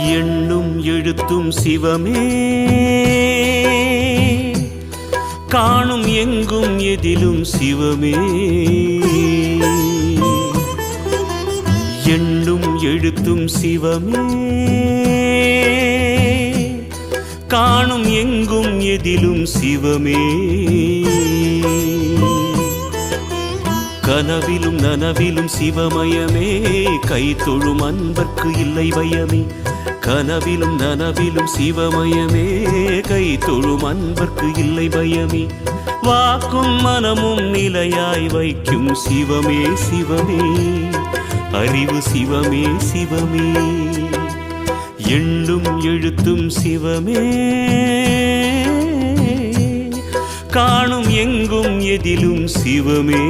எண்ணும் எழுத்தும் சிவமே, காணும் எங்கும் எதிலும் சிவமே. எண்ணும் எழுத்தும் சிவமே, காணும் எங்கும் எதிலும் சிவமே. கனவிலும் நனவிலும் சிவமயமே, கை தொழும் அன்பர்க்கு இல்லை பயமே. கனவிலும் நனவிலும் சிவமயமே, கை தொழும் அன்பர்க்கு இல்லை பயமே. வாக்கும் மனமும் நிலையாய் வைக்கும் சிவமே சிவமே, அறிவு சிவமே சிவமே. எண்ணும் எழுத்தும் சிவமே, காணும் எங்கும் எதிலும் சிவமே.